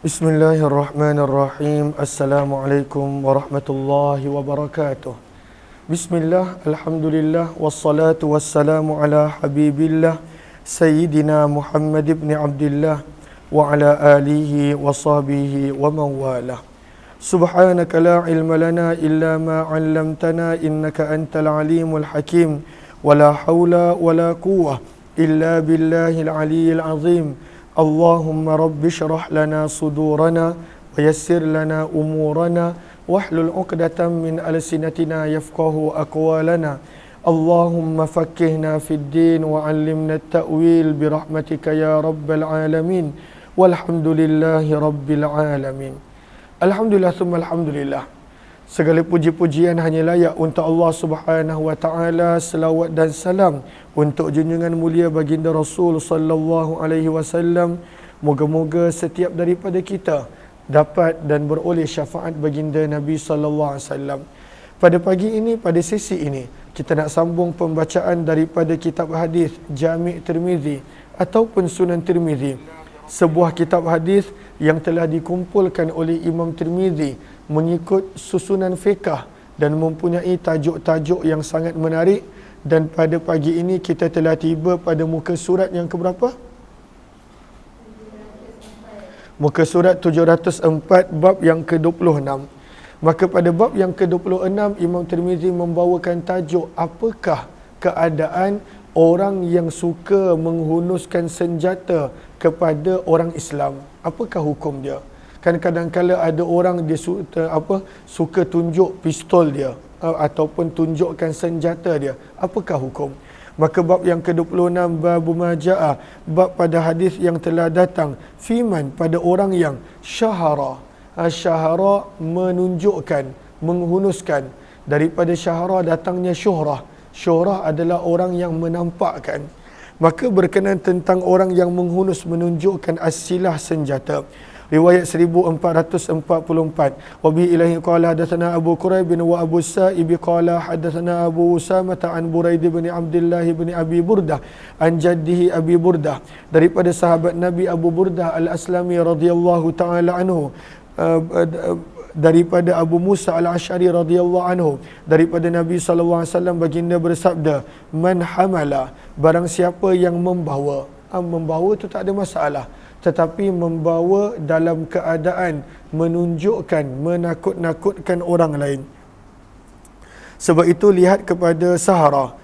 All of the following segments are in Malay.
Bismillahirrahmanirrahim. Assalamualaikum warahmatullahi wabarakatuh. Bismillah, alhamdulillah, wassalatu wassalamu ala habibillah Sayyidina Muhammad ibn Abdillah wa ala alihi wa sahbihi wa mawalah. Subhanaka la ilma lana illa ma 'allamtana innaka antal alimul hakim wa la hawla wa la quwwah illa billahil aliyyil azim. Allahumma rabbi syrah lana sudurana wa yassir lana umurana wahlul 'uqdatam min alsinatina yafqahu aqwalana. Allahumma faqqihna fid din wa 'allimna at-ta'wil bi rahmatika ya rabbal alamin. Walhamdulillahi rabbil alamin. Alhamdulillah summa alhamdulillah. Segala puji-pujian hanya layak untuk Allah Subhanahu wa taala. Selawat dan salam untuk junjungan mulia baginda Rasul sallallahu alaihi wasallam. Moga-moga setiap daripada kita dapat dan beroleh syafaat baginda Nabi sallallahu alaihi wasallam. Pada pagi ini, pada sesi ini, kita nak sambung pembacaan daripada kitab hadis Jami' Tirmizi ataupun Sunan Tirmizi. Sebuah kitab hadis yang telah dikumpulkan oleh Imam Tirmizi mengikut susunan fiqh dan mempunyai tajuk-tajuk yang sangat menarik. Dan pada pagi ini kita telah tiba pada muka surat yang keberapa? Muka surat 704, bab yang ke-26. Maka pada bab yang ke-26 Imam Tirmizi membawakan tajuk apakah keadaan orang yang suka menghunuskan senjata kepada orang Islam. Apakah hukum dia? Kan kadang-kala ada orang dia suka tunjuk pistol dia ataupun tunjukkan senjata dia. Apakah hukum? Maka bab yang ke-26 bab majaa, bab pada hadis yang telah datang fiman pada orang yang syahara. Syahara menunjukkan, menghunuskan. Daripada syahara datangnya syuhrah. Syuhrah adalah orang yang menampakkan. Maka berkenaan tentang orang yang menghunus menunjukkan asilah senjata. Riwayat 1444. Wa bi ilahi qala hadatsana Abu Quraib bin wa Abu Sa'ib qala hadatsana Abu Usamah an Buraid bin Abdullah bin Abi Burdah an jaddihi Abi Burdah, daripada sahabat Nabi Abu Burdah Al-Aslami radhiyallahu taala anhu, daripada Abu Musa Al-Asy'ari radhiyallahu anhu, daripada Nabi sallallahu alaihi wasallam baginda bersabda, man hamala, barang siapa yang membawa. Membawa itu tak ada masalah, tetapi membawa dalam keadaan menunjukkan, menakut-nakutkan orang lain. Sebab itu lihat kepada Sahara,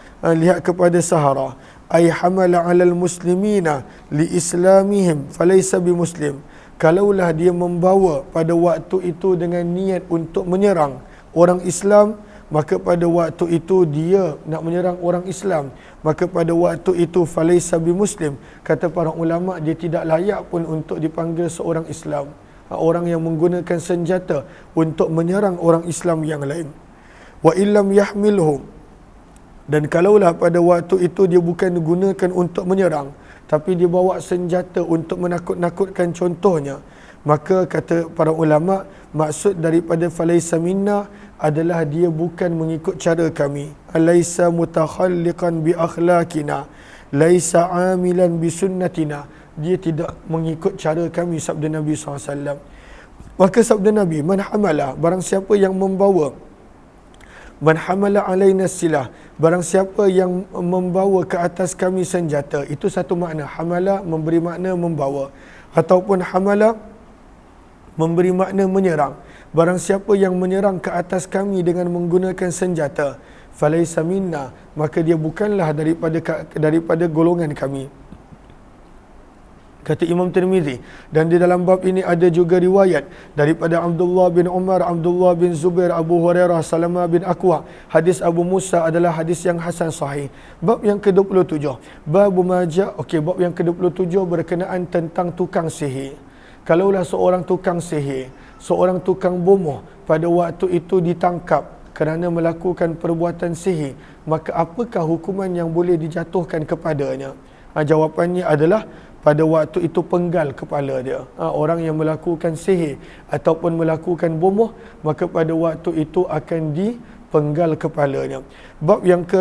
ay hamala 'alal muslimina li islamihim falaysa bimuslim. Kalaulah dia membawa pada waktu itu dengan niat untuk menyerang orang Islam, maka pada waktu itu dia nak menyerang orang Islam, maka pada waktu itu falaysa bimuslim, kata para ulama, dia tidak layak pun untuk dipanggil seorang Islam. Orang yang menggunakan senjata untuk menyerang orang Islam yang lain. Wa illam yahmilhu, dan kalaulah pada waktu itu dia bukan digunakan untuk menyerang, tapi dia bawa senjata untuk menakut-nakutkan contohnya, maka kata para ulama, maksud daripada falaysa minna adalah dia bukan mengikut cara kami. Alaysa mutakhalliqan bi akhlaqina, laisa amilan bi sunnatina. Dia tidak mengikut cara kami, sabda Nabi SAW. Maka sabda Nabi, man hamala, barang siapa yang membawa, man hamala alaina silah, barang siapa yang membawa ke atas kami senjata. Itu satu makna. Hamala memberi makna membawa, ataupun hamala memberi makna menyerang. Barang siapa yang menyerang ke atas kami dengan menggunakan senjata, falaysa minna, maka dia bukanlah daripada golongan kami, kata Imam Tirmizi. Dan di dalam bab ini ada juga riwayat daripada Abdullah bin Umar, Abdullah bin Zubair, Abu Hurairah, Salamah bin Aqwa. Hadis Abu Musa adalah hadis yang hasan sahih. Bab yang ke-27, bab majaa. Bab yang ke-27 berkenaan tentang tukang sihir. Kalaulah seorang tukang sihir, seorang tukang bomoh pada waktu itu ditangkap kerana melakukan perbuatan sihir, maka apakah hukuman yang boleh dijatuhkan kepadanya? Jawapannya adalah pada waktu itu penggal kepala dia. Orang yang melakukan sihir ataupun melakukan bomoh, maka pada waktu itu akan penggal kepalanya. Bab yang ke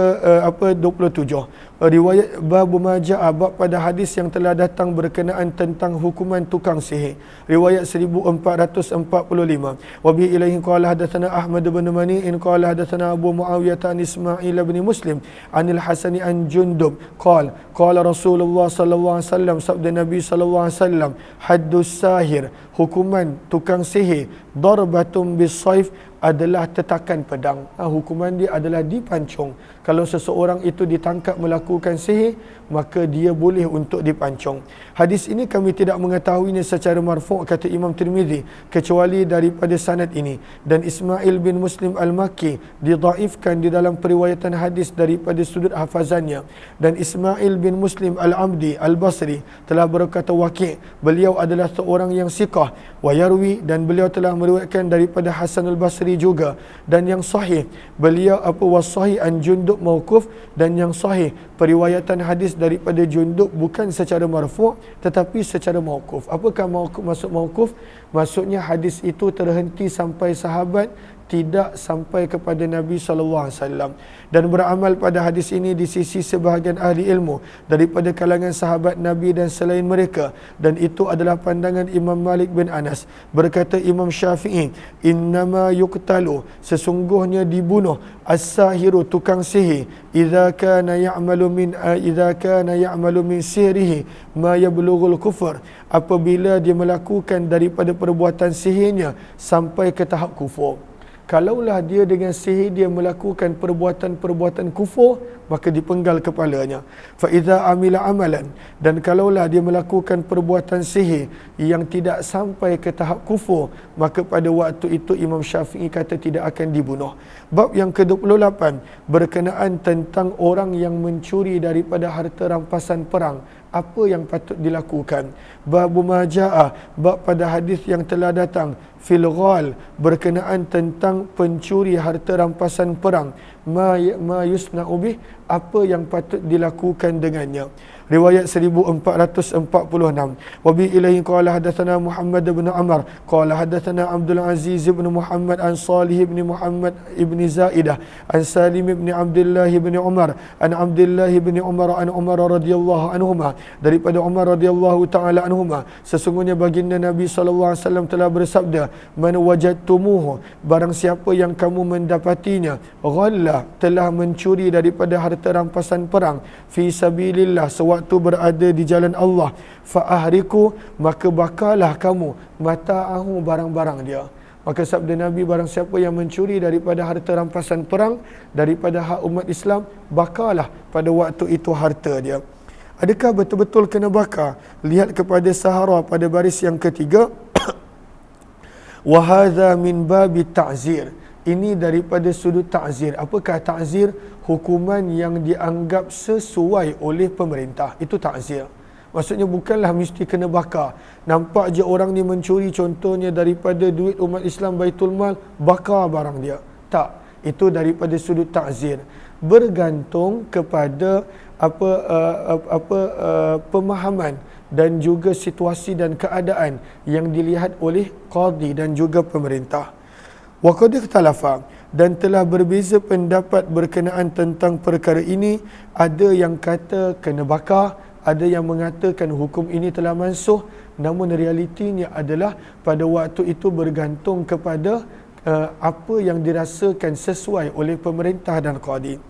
27, riwayat bab majaa, bab pada hadis yang telah datang berkenaan tentang hukuman tukang sihir. Riwayat 1445. Wa bi ilaihi qala hadatsana Ahmad bin Mani'in qala hadatsana Abu Muawiyah an Ismail bin Muslim anil Hasani an Jundub qala Rasulullah sallallahu alaihi wasallam, sabda Nabi sallallahu alaihi wasallam, haddus sahir, hukuman tukang sihir, darbatun bis-saif, adalah tetakan pedang. Hukuman dia adalah dipancung. Kalau seseorang itu ditangkap melakukan sihir, maka dia boleh untuk dipancung. Hadis ini kami tidak mengetahuinya secara marfu', kata Imam Tirmizi, kecuali daripada sanad ini. Dan Ismail bin Muslim al-Makki didaifkan di dalam periwayatan hadis daripada sudut hafazannya. Dan Ismail bin Muslim al-Amdi al-Basri telah berkata Waqi', beliau adalah seorang yang siqah, wa yarwi, dan beliau telah meriwayatkan daripada Hasan al-Basri juga. Dan yang sahih, beliau wasahih an Jundub mauquf, dan yang sahih periwayatan hadis daripada Jundub bukan secara marfu' tetapi secara mauquf. Apakah maksud mauquf? Maksudnya hadis itu terhenti sampai sahabat, tidak sampai kepada Nabi SAW. Dan beramal pada hadis ini di sisi sebahagian ahli ilmu daripada kalangan sahabat Nabi dan selain mereka. Dan itu adalah pandangan Imam Malik bin Anas. Berkata Imam Syafi'i, innama yuqtalu, sesungguhnya dibunuh as-sahiru, tukang sihir, idza kana ya'malu min sihrihi ma yablughul kufur, apabila dia melakukan daripada perbuatan sihirnya sampai ke tahap kufur. Kalaulah dia dengan sihir dia melakukan perbuatan-perbuatan kufur, maka dipenggal kepalanya. Fa idza amila amalan, dan kalaulah dia melakukan perbuatan sihir yang tidak sampai ke tahap kufur, maka pada waktu itu Imam Syafi'i kata tidak akan dibunuh. Bab yang ke-28 berkenaan tentang orang yang mencuri daripada harta rampasan perang, apa yang patut dilakukan. Bab majaa, bab pada hadis yang telah datang fil ghal, berkenaan tentang pencuri harta rampasan perang, ma yusna'u bih, apa yang patut dilakukan dengannya. Riwayat 1446. Wa bi ilaihi qala hadatsana Muhammad bin Amr qala hadatsana Abdul Aziz bin Muhammad an Salih bin Muhammad ibn Zaidah an Salim bin Abdullah bin Umar an Abdullah bin Umar an Umar radhiyallahu anhuma, daripada Umar radhiyallahu taala anhuma, sesungguhnya baginda Nabi sallallahu alaihi wasallam telah bersabda, man wajadtumuhu, barang siapa yang kamu mendapatinya, ghalla, telah mencuri daripada harta rampasan perang, fi sabilillah, sewaktu berada di jalan Allah, fa ahriku, maka bakalah kamu mata'ahu, barang-barang dia. Maka sabda Nabi, barang siapa yang mencuri daripada harta rampasan perang daripada hak umat Islam, bakalah pada waktu itu harta dia. Adakah betul-betul kena bakar? Lihat kepada Sahara pada baris yang ketiga. Wa hadza min babi ta'zir, ini daripada sudut ta'zir. Apakah ta'zir? Hukuman yang dianggap sesuai oleh pemerintah, itu ta'zir. Maksudnya bukanlah mesti kena bakar. Nampak je orang ni mencuri contohnya daripada duit umat Islam, Baitul Mal, bakar barang dia. Tak, itu daripada sudut ta'zir. Bergantung kepada pemahaman dan juga situasi dan keadaan yang dilihat oleh qadi dan juga pemerintah. Wa qad ikhtalafa, dan telah berbeza pendapat berkenaan tentang perkara ini. Ada yang kata kena bakar, ada yang mengatakan hukum ini telah mansuh. Namun realitinya adalah pada waktu itu bergantung kepada apa yang dirasakan sesuai oleh pemerintah dan qadi.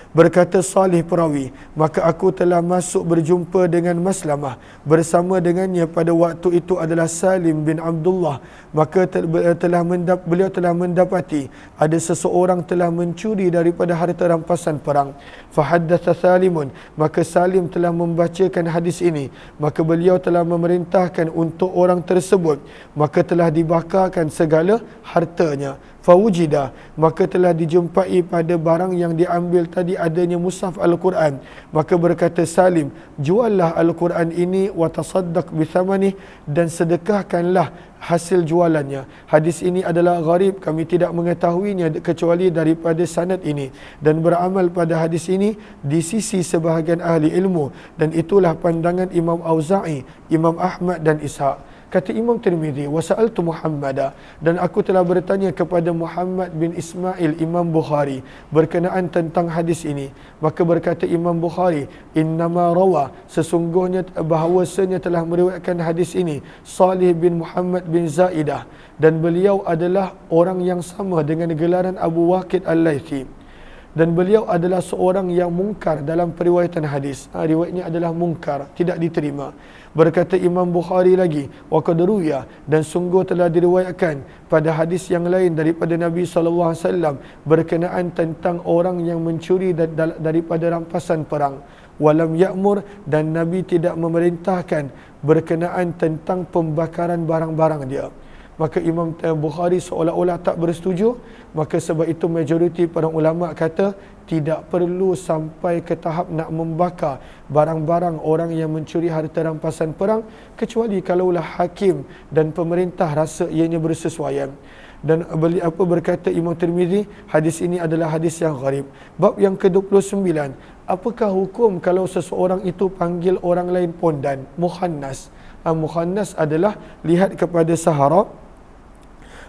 Berkata Salih perawi, maka aku telah masuk berjumpa dengan Maslamah, bersama dengannya pada waktu itu adalah Salim bin Abdullah. Maka beliau telah mendapati ada seseorang telah mencuri daripada harta rampasan perang. Fahaddatha Salimun, maka Salim telah membacakan hadis ini. Maka beliau telah memerintahkan untuk orang tersebut, maka telah dibakarkan segala hartanya. Fawujida, maka telah dijumpai pada barang yang diambil tadi adanya mushaf Al-Quran. Maka berkata Salim, juallah Al-Quran ini wa tasaddaq bithamani, dan sedekahkanlah hasil jualannya. Hadis ini adalah gharib, kami tidak mengetahuinya kecuali daripada sanad ini, dan beramal pada hadis ini di sisi sebahagian ahli ilmu, dan itulah pandangan Imam Auza'i, Imam Ahmad dan Ishaq. Kata Imam Tirmizi, wa sa'altu Muhammada, dan aku telah bertanya kepada Muhammad bin Ismail Imam Bukhari berkenaan tentang hadis ini. Maka berkata Imam Bukhari, innama rawa, sesungguhnya bahawasanya telah meriwayatkan hadis ini Salih bin Muhammad bin Zaidah, dan beliau adalah orang yang sama dengan gelaran Abu Waqid Al-Laythi, dan beliau adalah seorang yang mungkar dalam periwayatan hadis. Riwayatnya adalah mungkar, tidak diterima. Berkata Imam Bukhari lagi, wa qad ruwiya, dan sungguh telah diriwayatkan pada hadis yang lain daripada Nabi SAW berkenaan tentang orang yang mencuri daripada rampasan perang. Walam ya'mur, dan Nabi tidak memerintahkan berkenaan tentang pembakaran barang-barang dia. Maka Imam Bukhari seolah-olah tak bersetuju. Maka sebab itu majoriti para ulama kata tidak perlu sampai ke tahap nak membakar barang-barang orang yang mencuri harta rampasan perang, kecuali kalaulah hakim dan pemerintah rasa ianya bersesuaian. Dan berkata Imam Tirmizi, hadis ini adalah hadis yang gharib. Bab yang ke-29, apakah hukum kalau seseorang itu panggil orang lain pondan, mukhannas? Mukhannas adalah lihat kepada Sahara.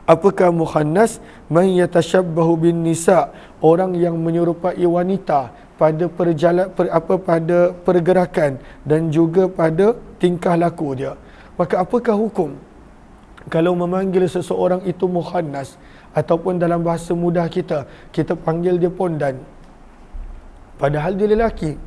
Apakah mukhannas? Man yatashabbahu bin nisa, orang yang menyerupai wanita pada pada pergerakan dan juga pada tingkah laku dia. Maka apakah hukum kalau memanggil seseorang itu mukhannas, ataupun dalam bahasa mudah kita panggil dia pondan, padahal dia lelaki,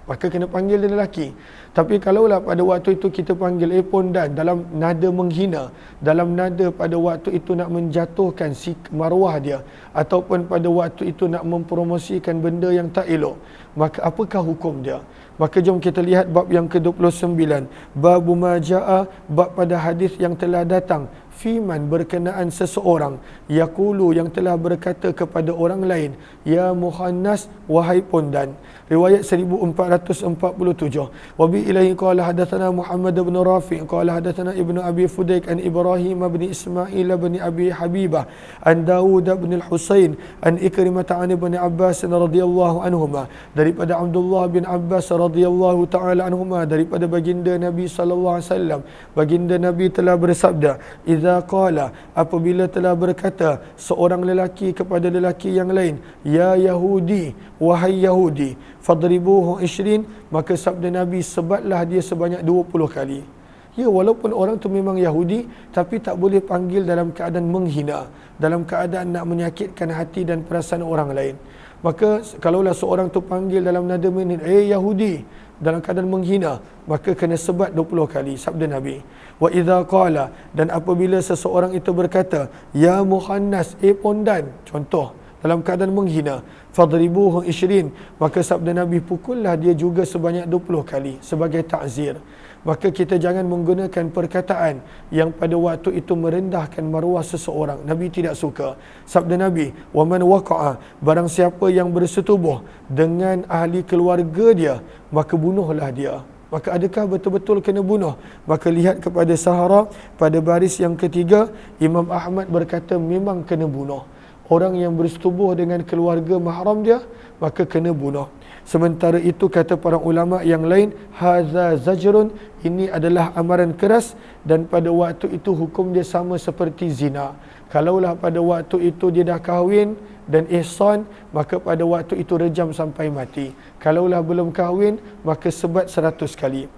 maka kena panggil dia lelaki. Tapi kalaulah pada waktu itu kita panggil pondan dalam nada menghina, dalam nada pada waktu itu nak menjatuhkan maruah dia, ataupun pada waktu itu nak mempromosikan benda yang tak elok, maka apakah hukum dia? Maka jom kita lihat bab yang ke-29, bab ma jaa, bab pada hadis yang telah datang fiman berkenaan seseorang yaqulu, yang telah berkata kepada orang lain, ya mukhannas, wahai pondan. Riwayat 1447. Wa bi ilaihi qala hadatsana Muhammad bin Rafi' qala hadatsana Ibnu Abi Fudaik an Ibrahim bin Ismail bin Abi Habibah an Dawud bin Al-Husain an Ikrimah an Ibn Abbas radhiyallahu anhuma, daripada Abdullah bin Abbas radhiyallahu taala anhuma, daripada baginda Nabi sallallahu alaihi wasallam, baginda Nabi telah bersabda, idza qala, apabila telah berkata seorang lelaki kepada lelaki yang lain, ya Yahudi, wahai Yahudi, fadribuhu 20, maka sabda Nabi, sebatlah dia sebanyak 20 kali. Ya, walaupun orang tu memang Yahudi, tapi tak boleh panggil dalam keadaan menghina, dalam keadaan nak menyakitkan hati dan perasaan orang lain. Maka kalaulah seorang tu panggil dalam nada menghina, Yahudi, dalam keadaan menghina, maka kena sebat 20 kali, sabda Nabi. Wa idza qala, dan apabila seseorang itu berkata, ya mukhannas, pondan, contoh, dalam keadaan menghina, fadribuhu 20, maka sabda Nabi, pukullah dia juga sebanyak 20 kali sebagai ta'zir. Maka kita jangan menggunakan perkataan yang pada waktu itu merendahkan maruah seseorang. Nabi tidak suka. Sabda Nabi, wa man waqa'a, barang siapa yang bersetubuh dengan ahli keluarga dia, maka bunuhlah dia. Maka adakah betul-betul kena bunuh? Maka lihat kepada Sahara pada baris yang ketiga, Imam Ahmad berkata memang kena bunuh. Orang yang bersetubuh dengan keluarga mahram dia, maka kena bunuh. Sementara itu kata para ulama yang lain, hadza zajrun, ini adalah amaran keras, dan pada waktu itu hukum dia sama seperti zina. Kalaulah pada waktu itu dia dah kahwin dan ihsan, maka pada waktu itu rejam sampai mati. Kalaulah belum kahwin, maka sebat 100 kali.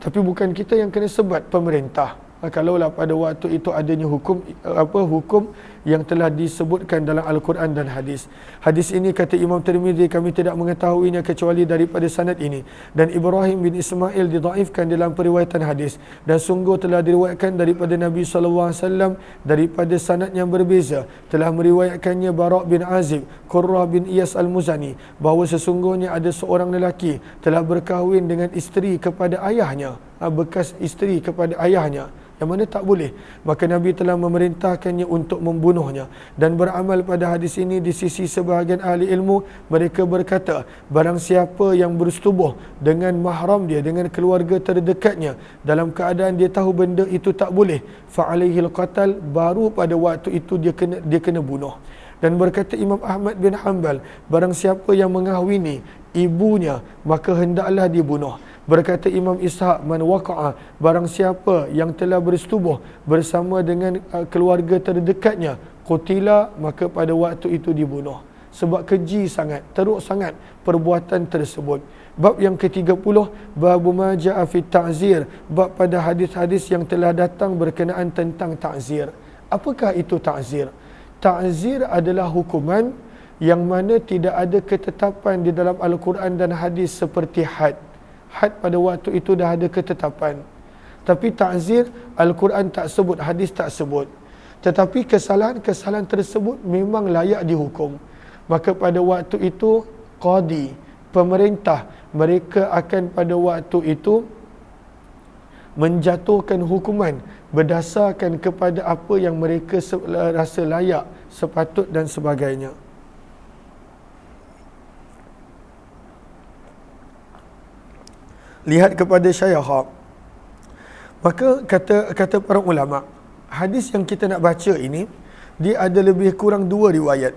Tapi bukan kita yang kena sebat, pemerintah. Kalaulah pada waktu itu adanya hukum hukum yang telah disebutkan dalam Al-Quran dan hadis. Hadis ini kata Imam Tirmizi, kami tidak mengetahuinya kecuali daripada sanad ini, dan Ibrahim bin Ismail didhaifkan dalam periwayatan hadis, dan sungguh telah diriwayatkan daripada Nabi SAW daripada sanad yang berbeza, telah meriwayatkannya Bara' bin Azib, Qurrah bin Iyas Al-Muzani, bahawa sesungguhnya ada seorang lelaki telah berkahwin dengan isteri kepada ayahnya, bekas isteri kepada ayahnya, yang mana tak boleh. Maka Nabi telah memerintahkannya untuk membunuhnya. Dan beramal pada hadis ini di sisi sebahagian ahli ilmu, mereka berkata, barang siapa yang bersetubuh dengan mahram dia, dengan keluarga terdekatnya, dalam keadaan dia tahu benda itu tak boleh, fa'alaihil qatal, baru pada waktu itu dia kena bunuh. Dan berkata Imam Ahmad bin Hanbal, barang siapa yang mengahwini ibunya, maka hendaklah dibunuh. Berkata Imam Ishaq, man waqa'a, barang siapa yang telah bersetubuh bersama dengan keluarga terdekatnya, qutila, maka pada waktu itu dibunuh. Sebab keji sangat, teruk sangat perbuatan tersebut. Bab yang ke-30, bab ma ja'a fi ta'zir, bab pada hadis-hadis yang telah datang berkenaan tentang ta'zir. Apakah itu ta'zir? Ta'zir adalah hukuman yang mana tidak ada ketetapan di dalam Al-Quran dan hadis seperti had. Had pada waktu itu dah ada ketetapan. Tapi ta'zir, Al-Quran tak sebut, hadis tak sebut. Tetapi kesalahan-kesalahan tersebut memang layak dihukum. Maka pada waktu itu, qadi, pemerintah, mereka akan pada waktu itu menjatuhkan hukuman berdasarkan kepada apa yang mereka rasa layak, sepatut dan sebagainya. Lihat kepada Syaikh. Maka kata para ulama, hadis yang kita nak baca ini, dia ada lebih kurang dua riwayat.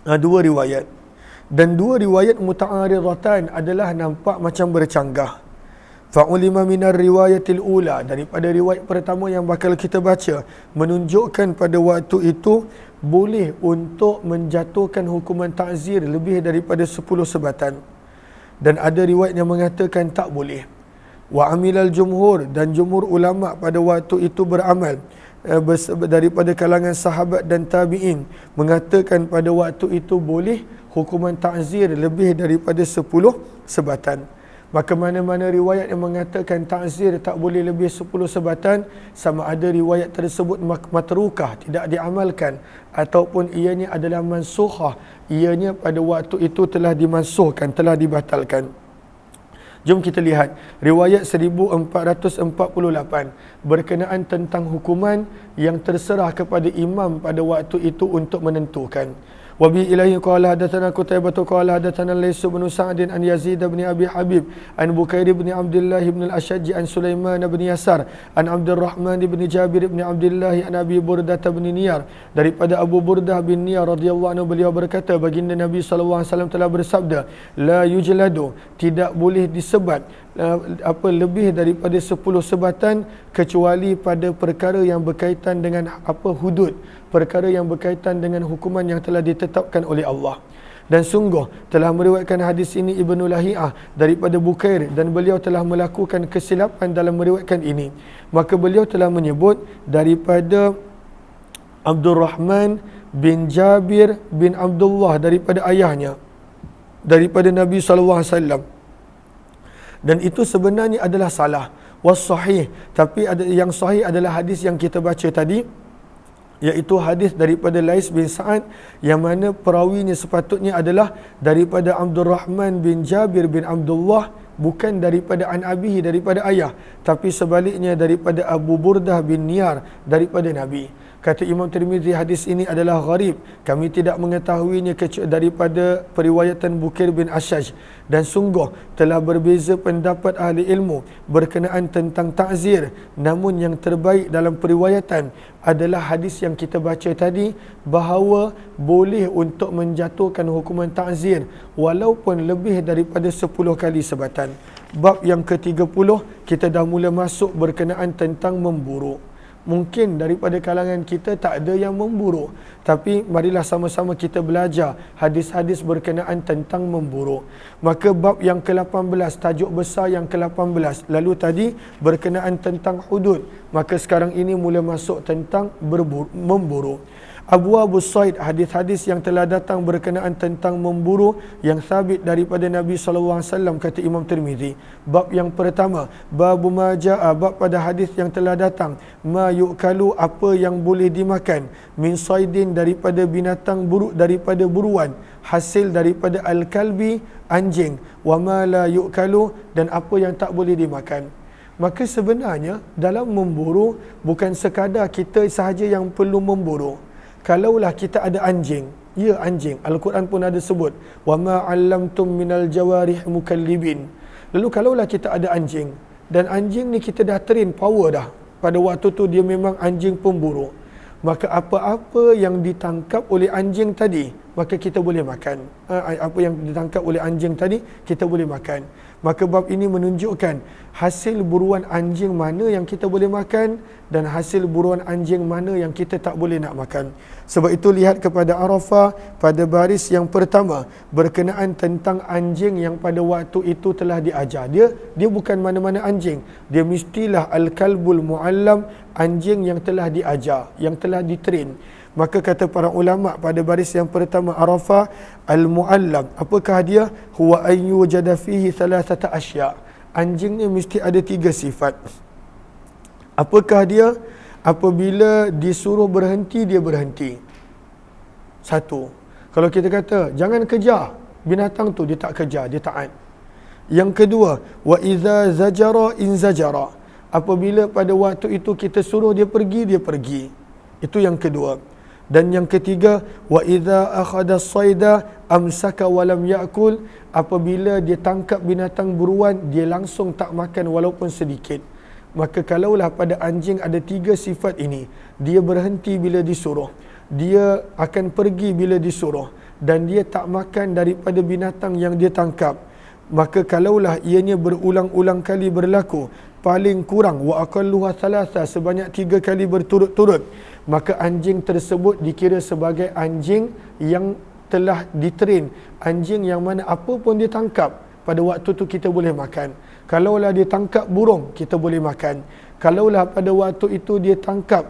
Dan dua riwayat muta'aridatan adalah nampak macam bercanggah. Fa'ulima minar riwayatil ula, daripada riwayat pertama yang bakal kita baca, menunjukkan pada waktu itu boleh untuk menjatuhkan hukuman ta'zir lebih daripada 10 sebatan. Dan ada riwayat yang mengatakan tak boleh. Wa amilal jumhur, dan jumhur ulama pada waktu itu beramal daripada kalangan sahabat dan tabi'in, mengatakan pada waktu itu boleh hukuman ta'zir lebih daripada 10 sebatan. Maka mana-mana riwayat yang mengatakan ta'zir tak boleh lebih 10 sebatan, sama ada riwayat tersebut matrukah, tidak diamalkan, ataupun ianya adalah mansukhah, ianya pada waktu itu telah dimansuhkan, telah dibatalkan. Jom kita lihat riwayat 1448 berkenaan tentang hukuman yang terserah kepada imam pada waktu itu untuk menentukan. Wa bi ilahi qala hadatsana Qutaibah qala hadatsana Laits bin Sa'd an Yazid bin Abi Habib an Bukair bin Abdullah bin al-Ashaj an Sulaiman bin Yasar an Abdurrahman bin Jabir bin Abdullah an Abi Burdah bin Niyar, daripada Abu Burdah bin Niyar radhiyallahu anhu, beliau berkata, baginda Nabi sallallahu alaihi wasallam telah bersabda, la yujladu, tidak boleh disebat lebih daripada 10 sebatan kecuali pada perkara yang berkaitan dengan hudud, perkara yang berkaitan dengan hukuman yang telah ditetapkan oleh Allah. Dan sungguh telah meriwayatkan hadis ini Ibnu Lahiyah daripada Bukair, dan beliau telah melakukan kesilapan dalam meriwayatkan ini. Maka beliau telah menyebut daripada Abdurrahman bin Jabir bin Abdullah, daripada ayahnya, daripada Nabi SAW. Dan itu sebenarnya adalah salah. Was sahih, tapi yang sahih adalah hadis yang kita baca tadi, iaitu hadis daripada Laits bin Sa'ad, yang mana perawinya sepatutnya adalah daripada Abdurrahman bin Jabir bin Abdullah, bukan daripada an abihi, daripada ayah, tapi sebaliknya daripada Abu Burdah bin Niyar, daripada Nabi. Kata Imam Tirmizi, hadis ini adalah gharib, kami tidak mengetahuinya daripada periwayatan Bukair bin Ashaj. Dan sungguh telah berbeza pendapat ahli ilmu berkenaan tentang ta'zir, namun yang terbaik dalam periwayatan adalah hadis yang kita baca tadi, bahawa boleh untuk menjatuhkan hukuman ta'zir walaupun lebih daripada 10 kali sebatan. Bab yang ke-30, kita dah mula masuk berkenaan tentang memburu. Mungkin daripada kalangan kita tak ada yang memburu, tapi marilah sama-sama kita belajar hadis-hadis berkenaan tentang memburu. Maka bab yang ke-18, tajuk besar yang ke-18, lalu tadi berkenaan tentang hudud, maka sekarang ini mula masuk tentang memburu. Abwabus Said, hadis-hadis yang telah datang berkenaan tentang memburu yang sabit daripada Nabi SAW, kata Imam Tirmizi. Bab yang pertama, bab ma jaa, bab pada hadis yang telah datang, ma yukalu, apa yang boleh dimakan, min saidin, daripada binatang buruk, daripada buruan, hasil daripada al-kalbi, anjing, wa ma la yukalu, dan apa yang tak boleh dimakan. Maka sebenarnya dalam memburu bukan sekadar kita sahaja yang perlu memburu. Kalaulah kita ada anjing, ya anjing, Al-Quran pun ada sebut, wa ma 'allamtum minal jawarih mukallibin. Lalu kalaulah kita ada anjing, dan anjing ni kita dah train power dah, pada waktu tu dia memang anjing pemburu, maka apa-apa yang ditangkap oleh anjing tadi, maka kita boleh makan. Apa yang ditangkap oleh anjing tadi, kita boleh makan. Maka bab ini menunjukkan hasil buruan anjing mana yang kita boleh makan dan hasil buruan anjing mana yang kita tak boleh nak makan. Sebab itu lihat kepada Arafah pada baris yang pertama berkenaan tentang anjing yang pada waktu itu telah diajar. Dia bukan mana-mana anjing. Dia mestilah al-kalbul muallam, anjing yang telah diajar, yang telah ditrain. Maka kata para ulama pada baris yang pertama Arafah, al-muallam, apakah dia? Huwa an yujada fihi thalathata asya'. Anjingnya mesti ada 3 sifat. Apakah dia? Apabila disuruh berhenti, dia berhenti. 1. Kalau kita kata jangan kejar binatang tu, dia tak kejar, dia taat. Yang kedua, wa idza zajara in zajara. Apabila pada waktu itu kita suruh dia pergi, dia pergi. Itu yang kedua. Dan yang ketiga, wa idza akhadha as-sayda amsaka wa lam ya'kul. Apabila dia tangkap binatang buruan, dia langsung tak makan walaupun sedikit. Maka kalaulah pada anjing ada 3 sifat ini, dia berhenti bila disuruh, dia akan pergi bila disuruh, dan dia tak makan daripada binatang yang dia tangkap, maka kalaulah ianya berulang-ulang kali berlaku, paling kurang wa aqalluha thalatha, sebanyak 3 kali berturut-turut, maka anjing tersebut dikira sebagai anjing yang telah ditrain, anjing yang mana apa pun dia tangkap pada waktu tu kita boleh makan. Kalaulah dia tangkap burung, kita boleh makan. Kalaulah pada waktu itu dia tangkap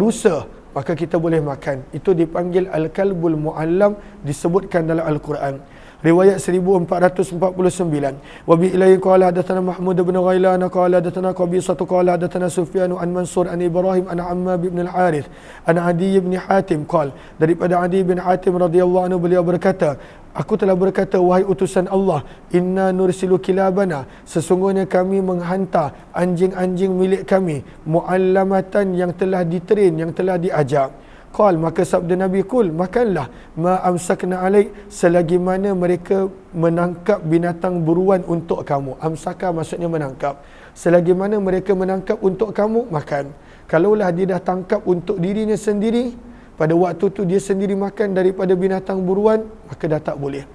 rusa, maka kita boleh makan. Itu dipanggil al-kalbul muallam, disebutkan dalam Al-Quran. Riwayat 1449. Wa bi ilayhi qala hadatsana Mahmud bin Ghailan qala hadatsana Qabisah qala hadatsana Sufyan an Mansur an Ibrahim an Ammar bin al-Harith an Adi bin Hatim qala, daripada Adi bin Hatim radhiyallahu anhu beliau berkata, aku telah berkata, wahai utusan Allah, inna nursilu kilabana, sesungguhnya kami menghantar anjing-anjing milik kami, muallamatan, yang telah ditrain, yang telah diajar. Qal, maka sabda Nabi, kul, makanlah, ma amsakna alaik, selagi mana mereka menangkap binatang buruan untuk kamu. Amsaka maksudnya menangkap. Selagi mana mereka menangkap untuk kamu, makan. Kalaulah dia dah tangkap untuk dirinya sendiri, pada waktu tu dia sendiri makan daripada binatang buruan, maka dah tak boleh.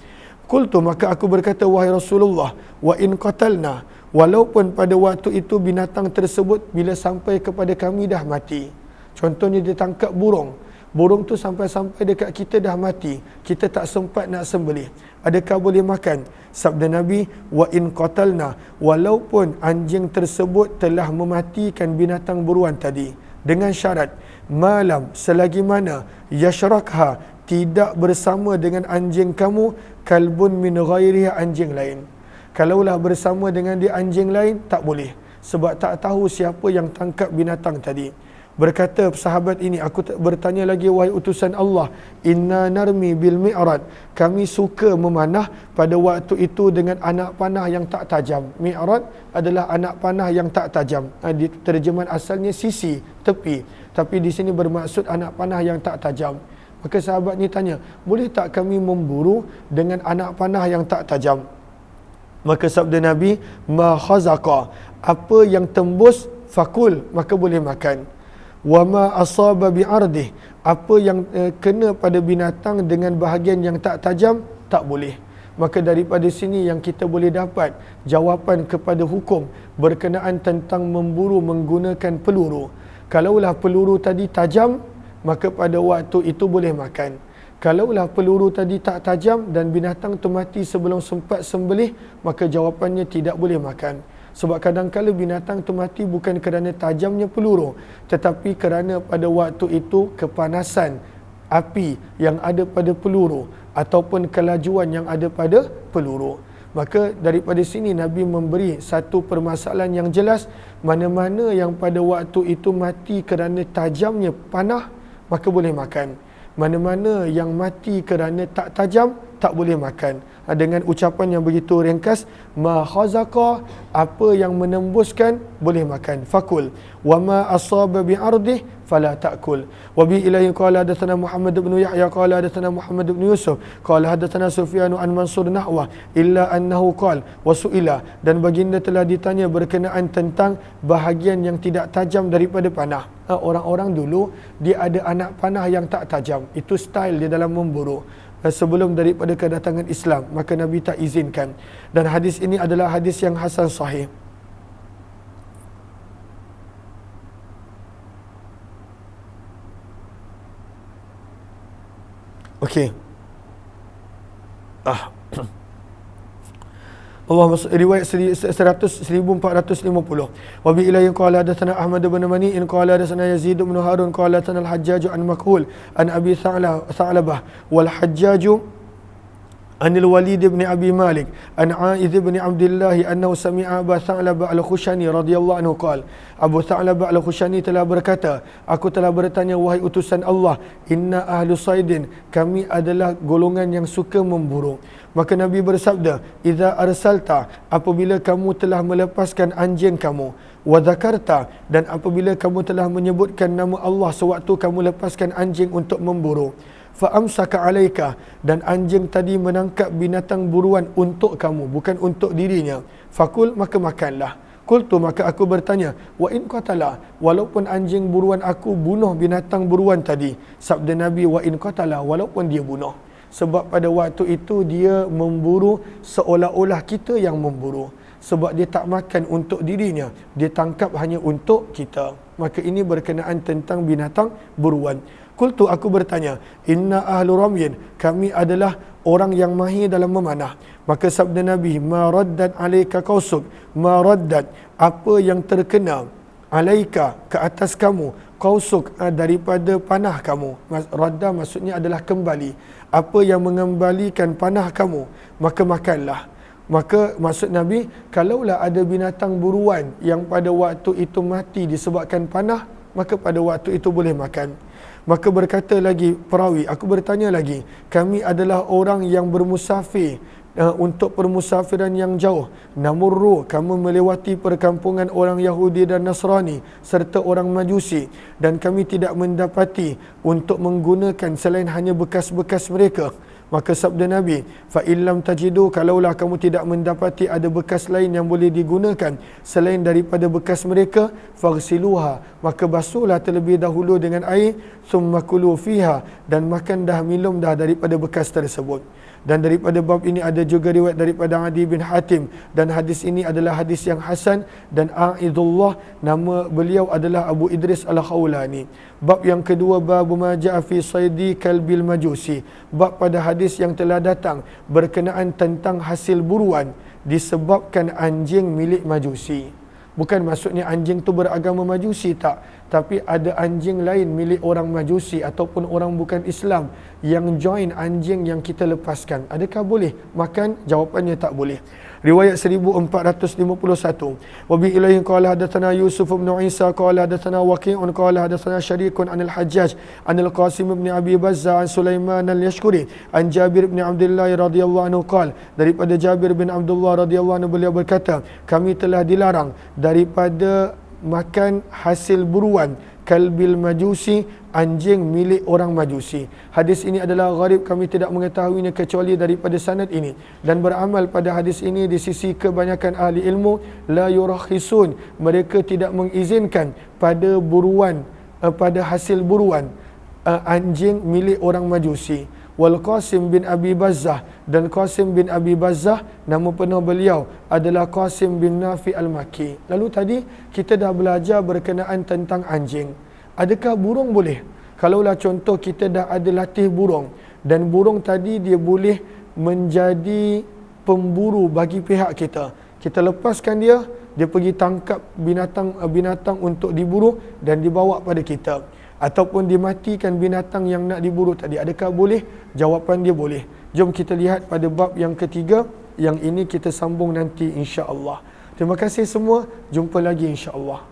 Qultu, maka aku berkata, wahai Rasulullah, wa in qatalna, walaupun pada waktu itu binatang tersebut bila sampai kepada kami dah mati. Contohnya dia tangkap burung, burung tu sampai-sampai dekat kita dah mati, kita tak sempat nak sembelih, adakah boleh makan? Sabda Nabi, wa in qatalna, walaupun anjing tersebut telah mematikan binatang buruan tadi, dengan syarat malam, selagi mana yashrakha, tidak bersama dengan anjing kamu, kalbun min ghairiha, anjing lain. Kalaulah bersama dengan dia anjing lain, tak boleh, sebab tak tahu siapa yang tangkap binatang tadi. Berkata sahabat ini, aku bertanya lagi, wahai utusan Allah, inna narmi bil mi'rad, kami suka memanah pada waktu itu dengan anak panah yang tak tajam. Mi'rad adalah anak panah yang tak tajam. Di terjemahan asalnya sisi, tepi, tapi di sini bermaksud anak panah yang tak tajam. Maka sahabat ni tanya, boleh tak kami memburu dengan anak panah yang tak tajam? Maka sabda Nabi, ma khazaqa, apa yang tembus, fakul, maka boleh makan. Wa ma asaba bi'ardih, apa yang kena pada binatang dengan bahagian yang tak tajam, tak boleh. Maka daripada sini yang kita boleh dapat jawapan kepada hukum berkenaan tentang memburu menggunakan peluru. Kalaulah peluru tadi tajam, maka pada waktu itu boleh makan. Kalaulah peluru tadi tak tajam dan binatang tu mati sebelum sempat sembelih, maka jawapannya tidak boleh makan. Sebab kadang-kadang binatang tu mati bukan kerana tajamnya peluru, tetapi kerana pada waktu itu kepanasan api yang ada pada peluru ataupun kelajuan yang ada pada peluru. Maka daripada sini Nabi memberi satu permasalahan yang jelas, mana-mana yang pada waktu itu mati kerana tajamnya panah, maka boleh makan. Mana-mana yang mati kerana tak tajam, tak boleh makan. Dengan ucapan yang begitu ringkas, ma khazaqa, apa yang menembuskan, boleh makan. Fakul, wa ma asaba bi ardih fala ta'kul. Wa bi ilahi qala hadatsana Muhammad bin Yahya qala hadatsana Muhammad bin Yusuf qala hadatsana Sufyan an Mansur nahwa illa annahu qala wa su'ila, dan baginda telah ditanya berkenaan tentang bahagian yang tidak tajam daripada panah. Orang-orang dulu dia ada anak panah yang tak tajam, itu style dia dalam memburu. sebelum daripada kedatangan Islam, maka Nabi tak izinkan. Dan hadis ini adalah hadis yang hasan sahih. Okey. Allahumma riwayat 1450. Wa bi ilayhi qala hadatsana Ahmad bin Mani'in qala hadatsana Yazid bin Harun qala hadatsana al-Hajjaj an Makhul an Abi Tha'labah wal Hajjaj عن الوليد بن أبي مالك عن عائذ بن عبد الله أنه سمع أبا ثعلبة الخشني رضي الله عنه قال Abu Tha'labah al-Khushani telah berkata, aku telah bertanya, wahai utusan Allah, inna ahlu saidin, kami adalah golongan yang suka memburu. Maka Nabi bersabda, idza arsalta, apabila kamu telah melepaskan anjing kamu, wa dzakarta, dan apabila kamu telah menyebutkan nama Allah sewaktu kamu lepaskan anjing untuk memburu, fa'amsaka alaika, dan anjing tadi menangkap binatang buruan untuk kamu, bukan untuk dirinya, fakul, maka makanlah. Qultu, maka aku bertanya, wa in qatala, walaupun anjing buruan aku bunuh binatang buruan tadi. Sabda Nabi, wa in qatala, walaupun dia bunuh. Sebab pada waktu itu dia memburu seolah-olah kita yang memburu. Sebab dia tak makan untuk dirinya, dia tangkap hanya untuk kita. Maka ini berkenaan tentang binatang buruan. Qultu, aku bertanya, inna ahlu ramyin, kami adalah orang yang mahir dalam memanah. Maka sabda Nabi, ma raddat alaika qausuk, ma raddat, apa yang terkena alaika, ke atas kamu, qausuk, daripada panah kamu. Radda maksudnya adalah kembali. Apa yang mengembalikan panah kamu, maka makanlah. Maka maksud Nabi, kalaulah ada binatang buruan yang pada waktu itu mati disebabkan panah, maka pada waktu itu boleh makan. Maka berkata lagi perawi, aku bertanya lagi, kami adalah orang yang bermusafir, untuk permusafiran yang jauh. Namurru, kamu melewati perkampungan orang Yahudi dan Nasrani serta orang Majusi, dan kami tidak mendapati untuk menggunakan selain hanya bekas-bekas mereka. Maka sabda Nabi, fa illam tajidu, kalaulah kamu tidak mendapati ada bekas lain yang boleh digunakan selain daripada bekas mereka, faghsiluha, maka basuhlah terlebih dahulu dengan air, thumma kulu fiha, dan makan dah, minum dah daripada bekas tersebut. Dan daripada bab ini ada juga riwayat daripada Adi bin Hatim, dan hadis ini adalah hadis yang hasan. Dan A'idullah, nama beliau adalah Abu Idris Al-Khawlani. Bab yang kedua, bab ma ja'a fi saidi kalbil majusi, bab pada hadis yang telah datang berkenaan tentang hasil buruan disebabkan anjing milik Majusi. Bukan maksudnya anjing tu beragama Majusi, tak, tapi ada anjing lain milik orang Majusi ataupun orang bukan Islam yang join anjing yang kita lepaskan. Adakah boleh makan? Jawapannya tak boleh. Riwayat 1451. Wa bi ilaihi qala hadatsana Yusuf bin Isa qala hadatsana Waqi'un qala hadatsana Syarikun anil Hajjaj anil Qasim bin Abi Bazzah an Sulaiman al-Yashkuri an Jabir bin Abdullah radhiyallahu anhu qala, daripada Jabir bin Abdullah radhiyallahu anhu beliau berkata, kami telah dilarang daripada makan hasil buruan kalbil majusi, anjing milik orang Majusi. Hadis ini adalah gharib, kami tidak mengetahuinya kecuali daripada sanad ini, dan beramal pada hadis ini di sisi kebanyakan ahli ilmu, la yurakhisun, mereka tidak mengizinkan pada buruan, pada hasil buruan anjing milik orang Majusi. Wal Qasim bin Abi Bazzah, dan Qasim bin Abi Bazzah nama penuh beliau adalah Qasim bin Nafi al-Makki. Lalu tadi kita dah belajar berkenaan tentang anjing. Adakah burung boleh? Kalaulah contoh kita dah ada latih burung, dan burung tadi dia boleh menjadi pemburu bagi pihak kita. Kita lepaskan dia, dia pergi tangkap binatang untuk diburu dan dibawa pada kita. Ataupun dimatikan binatang yang nak diburu tadi. Adakah boleh? Jawapan dia boleh. Jom kita lihat pada bab yang ketiga. Yang ini kita sambung nanti insya-Allah. Terima kasih semua. Jumpa lagi insya-Allah.